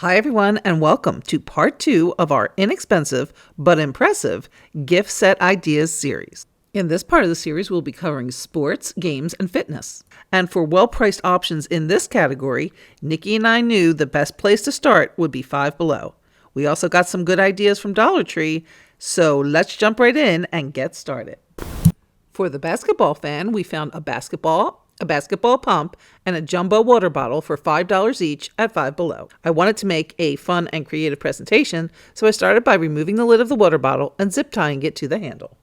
Hi everyone, and welcome to part 2 of our inexpensive but impressive gift set ideas series. In this part of the series, we'll be covering sports, games, and fitness. And for well-priced options in this category, Nikki and I knew the best place to start would be Five Below. We also got some good ideas from Dollar Tree, so let's jump right in and get started. For the basketball fan, we found a basketball pump, and a jumbo water bottle for $5 each at Five Below. I wanted to make a fun and creative presentation, so I started by removing the lid of the water bottle and zip tying it to the handle.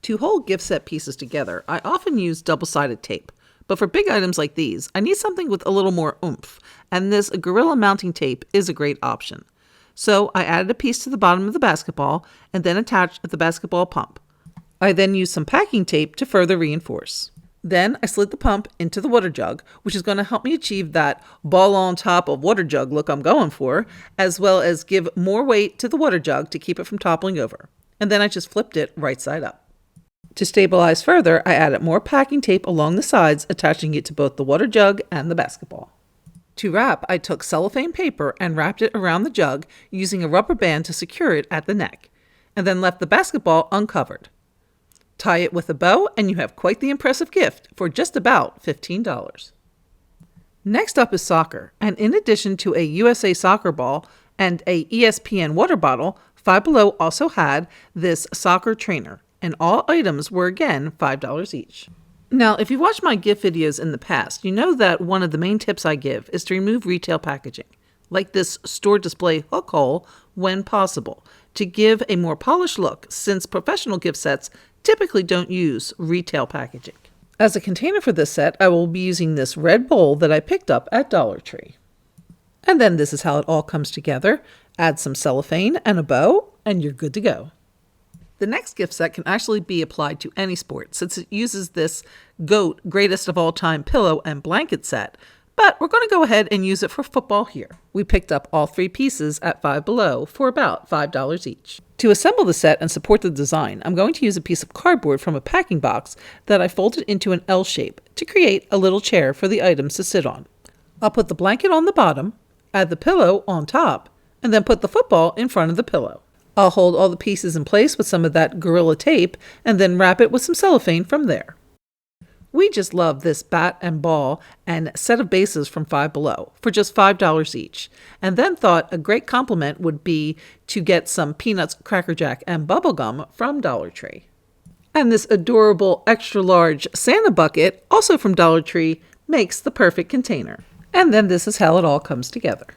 To hold gift set pieces together, I often use double-sided tape, but for big items like these, I need something with a little more oomph, and this Gorilla mounting tape is a great option. So I added a piece to the bottom of the basketball and then attached the basketball pump. I then used some packing tape to further reinforce. Then I slid the pump into the water jug, which is going to help me achieve that ball on top of water jug look I'm going for, as well as give more weight to the water jug to keep it from toppling over. And then I just flipped it right side up. To stabilize further, I added more packing tape along the sides, attaching it to both the water jug and the basketball. To wrap, I took cellophane paper and wrapped it around the jug using a rubber band to secure it at the neck, and then left the basketball uncovered. Tie it with a bow and you have quite the impressive gift for just about $15. Next up is soccer, and in addition to a USA soccer ball and a ESPN water bottle, Five Below also had this soccer trainer, and all items were again $5 each. Now, if you've watched my gift videos in the past, you know that one of the main tips I give is to remove retail packaging, like this store display hook hole when possible, to give a more polished look, since professional gift sets typically don't use retail packaging. As a container for this set, I will be using this red bowl that I picked up at Dollar Tree. And then this is how it all comes together. Add some cellophane and a bow, and you're good to go. The next gift set can actually be applied to any sport, since it uses this GOAT greatest of all time pillow and blanket set, but we're going to go ahead and use it for football here. We picked up all 3 pieces at Five Below for about $5 each. To assemble the set and support the design, I'm going to use a piece of cardboard from a packing box that I folded into an L shape to create a little chair for the items to sit on. I'll put the blanket on the bottom, add the pillow on top, and then put the football in front of the pillow. I'll hold all the pieces in place with some of that Gorilla tape and then wrap it with some cellophane from there. We just love this bat and ball and set of bases from Five Below for just $5 each, and then thought a great compliment would be to get some peanuts, Cracker Jack, and bubble gum from Dollar Tree. And this adorable extra large Santa bucket, also from Dollar Tree, makes the perfect container. And then this is how it all comes together.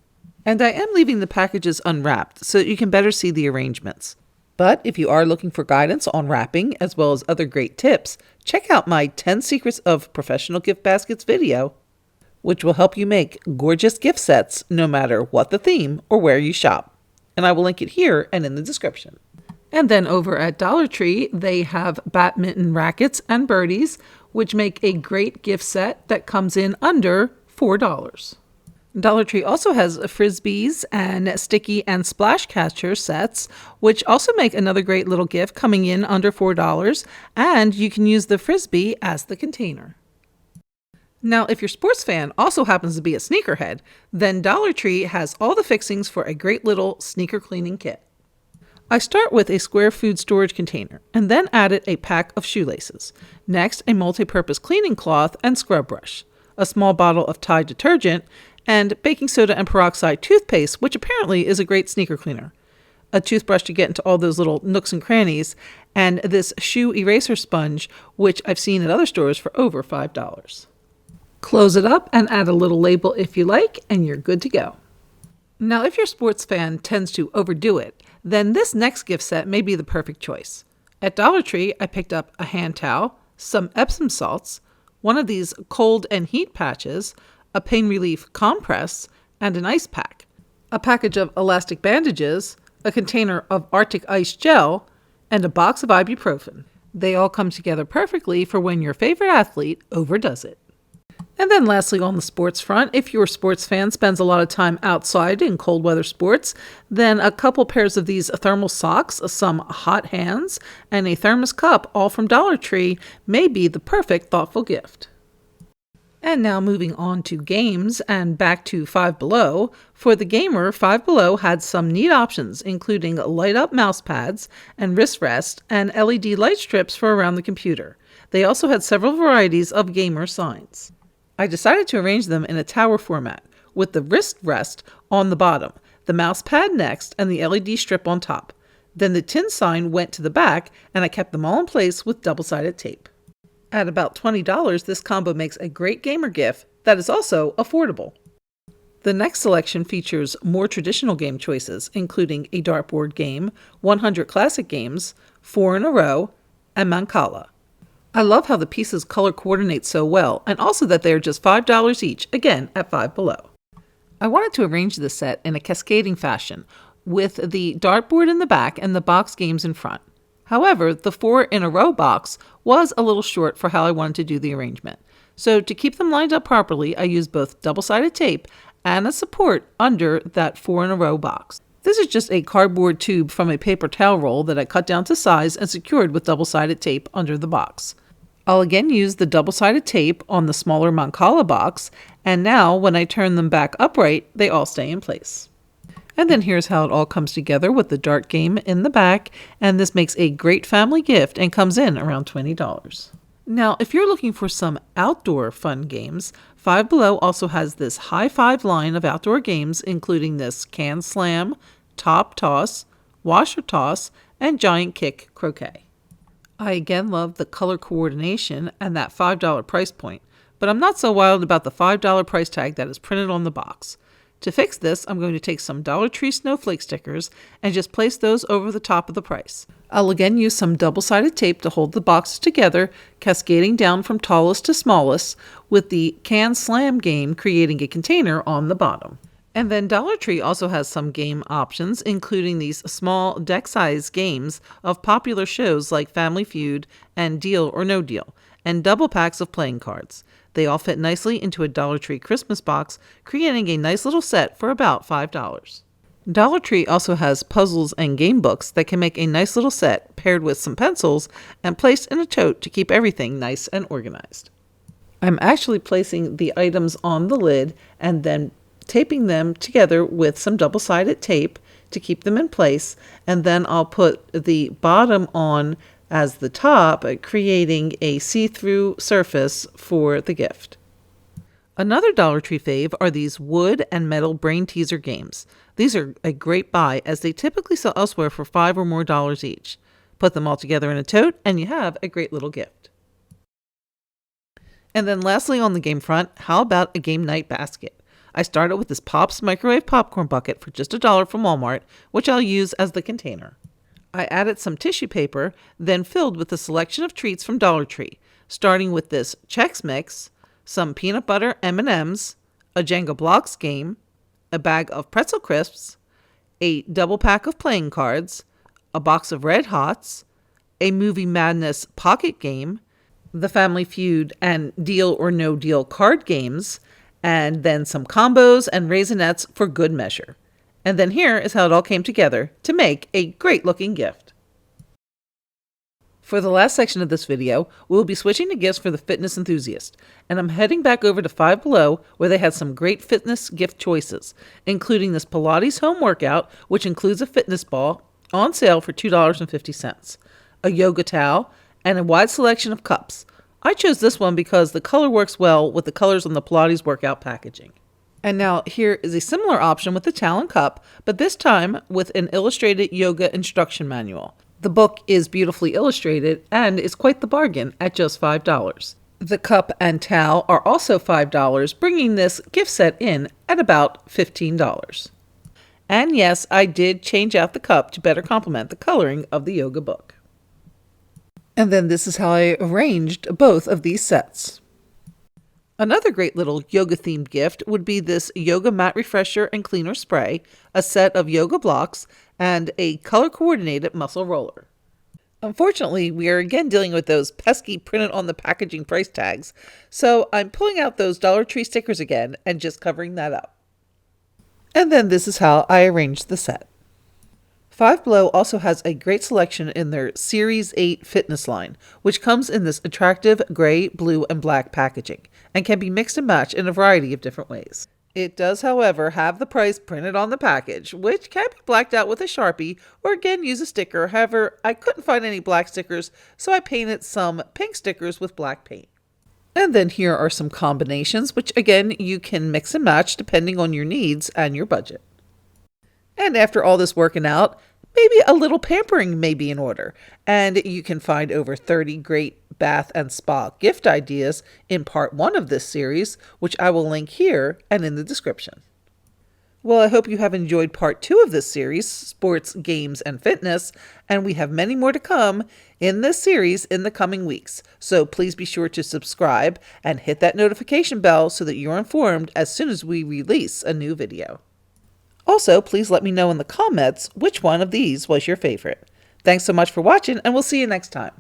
And I am leaving the packages unwrapped so that you can better see the arrangements. But if you are looking for guidance on wrapping, as well as other great tips, check out my 10 Secrets of Professional Gift Baskets video, which will help you make gorgeous gift sets no matter what the theme or where you shop. And I will link it here and in the description. And then over at Dollar Tree, they have badminton rackets and birdies, which make a great gift set that comes in under $4. Dollar Tree also has frisbees and sticky and splash catcher sets, which also make another great little gift coming in under $4, and you can use the frisbee as the container. Now, if your sports fan also happens to be a sneakerhead, then Dollar Tree has all the fixings for a great little sneaker cleaning kit. I start with a square food storage container and then added a pack of shoelaces. Next, a multi-purpose cleaning cloth and scrub brush, a small bottle of Tide detergent, and baking soda and peroxide toothpaste, which apparently is a great sneaker cleaner, a toothbrush to get into all those little nooks and crannies, and this shoe eraser sponge, which I've seen at other stores for over $5. Close it up and add a little label if you like, and you're good to go. Now, if your sports fan tends to overdo it, then this next gift set may be the perfect choice. At Dollar Tree, I picked up a hand towel, some Epsom salts, one of these cold and heat patches, a pain relief compress, and an ice pack, a package of elastic bandages, a container of Arctic ice gel, and a box of ibuprofen. They all come together perfectly for when your favorite athlete overdoes it. And then lastly, on the sports front, if your sports fan spends a lot of time outside in cold weather sports, then a couple pairs of these thermal socks, some hot hands, and a thermos cup, all from Dollar Tree, may be the perfect thoughtful gift. And now moving on to games and back to Five Below. For the gamer, Five Below had some neat options, including light-up mouse pads and wrist rest and LED light strips for around the computer. They also had several varieties of gamer signs. I decided to arrange them in a tower format, with the wrist rest on the bottom, the mouse pad next, and the LED strip on top. Then the tin sign went to the back, and I kept them all in place with double-sided tape. At about $20, this combo makes a great gamer gift that is also affordable. The next selection features more traditional game choices, including a dartboard game, 100 classic games, 4 in a row, and Mancala. I love how the pieces color coordinate so well, and also that they are just $5 each, again at Five Below. I wanted to arrange this set in a cascading fashion, with the dartboard in the back and the box games in front. However, the 4 in a row box was a little short for how I wanted to do the arrangement. So to keep them lined up properly, I used both double-sided tape and a support under that 4 in a row box. This is just a cardboard tube from a paper towel roll that I cut down to size and secured with double-sided tape under the box. I'll again use the double-sided tape on the smaller Mancala box, and now when I turn them back upright, they all stay in place. And then here's how it all comes together with the dart game in the back, and this makes a great family gift and comes in around $20. Now, if you're looking for some outdoor fun games, Five Below also has this high five line of outdoor games, including this can slam, top toss, washer toss, and giant kick croquet. I again love the color coordination and that $5 price point, but I'm not so wild about the $5 price tag that is printed on the box. To fix this, I'm going to take some Dollar Tree snowflake stickers and just place those over the top of the price. I'll again use some double-sided tape to hold the boxes together, cascading down from tallest to smallest, with the Can Slam game creating a container on the bottom. And then Dollar Tree also has some game options, including these small deck-size games of popular shows like Family Feud and Deal or No Deal, and double packs of playing cards. They all fit nicely into a Dollar Tree Christmas box, creating a nice little set for about $5. Dollar Tree also has puzzles and game books that can make a nice little set paired with some pencils and placed in a tote to keep everything nice and organized. I'm actually placing the items on the lid and then taping them together with some double-sided tape to keep them in place, and then I'll put the bottom on as the top, creating a see-through surface for the gift. Another Dollar Tree fave are these wood and metal brain teaser games. These are a great buy as they typically sell elsewhere for $5 or more each. Put them all together in a tote and you have a great little gift. And then lastly on the game front, how about a game night basket? I started with this Pops microwave popcorn bucket for just $1 from Walmart, which I'll use as the container. I added some tissue paper, then filled with a selection of treats from Dollar Tree, starting with this Chex Mix, some peanut butter M&Ms, a Jenga Blocks game, a bag of pretzel crisps, a double pack of playing cards, a box of Red Hots, a Movie Madness pocket game, the Family Feud and Deal or No Deal card games, and then some combos and Raisinets for good measure. And then here is how it all came together to make a great looking gift. For the last section of this video, we'll be switching to gifts for the fitness enthusiast, and I'm heading back over to Five Below where they had some great fitness gift choices, including this Pilates home workout, which includes a fitness ball, on sale for $2.50, a yoga towel, and a wide selection of cups. I chose this one because the color works well with the colors on the Pilates workout packaging. And now here is a similar option with the towel and cup, but this time with an illustrated yoga instruction manual. The book is beautifully illustrated and is quite the bargain at just $5. The cup and towel are also $5, bringing this gift set in at about $15. And yes, I did change out the cup to better complement the coloring of the yoga book. And then this is how I arranged both of these sets. Another great little yoga-themed gift would be this yoga mat refresher and cleaner spray, a set of yoga blocks, and a color-coordinated muscle roller. Unfortunately, we are again dealing with those pesky printed on the packaging price tags, so I'm pulling out those Dollar Tree stickers again and just covering that up. And then this is how I arranged the set. Five Below also has a great selection in their Series 8 fitness line, which comes in this attractive gray, blue, and black packaging, and can be mixed and matched in a variety of different ways. It does, however, have the price printed on the package, which can be blacked out with a Sharpie or again use a sticker. However, I couldn't find any black stickers, so I painted some pink stickers with black paint. And then here are some combinations, which again, you can mix and match depending on your needs and your budget. And after all this working out, maybe a little pampering may be in order. And you can find over 30 great bath and spa gift ideas in part 1 of this series, which I will link here and in the description. Well, I hope you have enjoyed part 2 of this series, Sports, Games, and Fitness, and we have many more to come in this series in the coming weeks. So please be sure to subscribe and hit that notification bell so that you're informed as soon as we release a new video. Also, please let me know in the comments which one of these was your favorite. Thanks so much for watching, and we'll see you next time.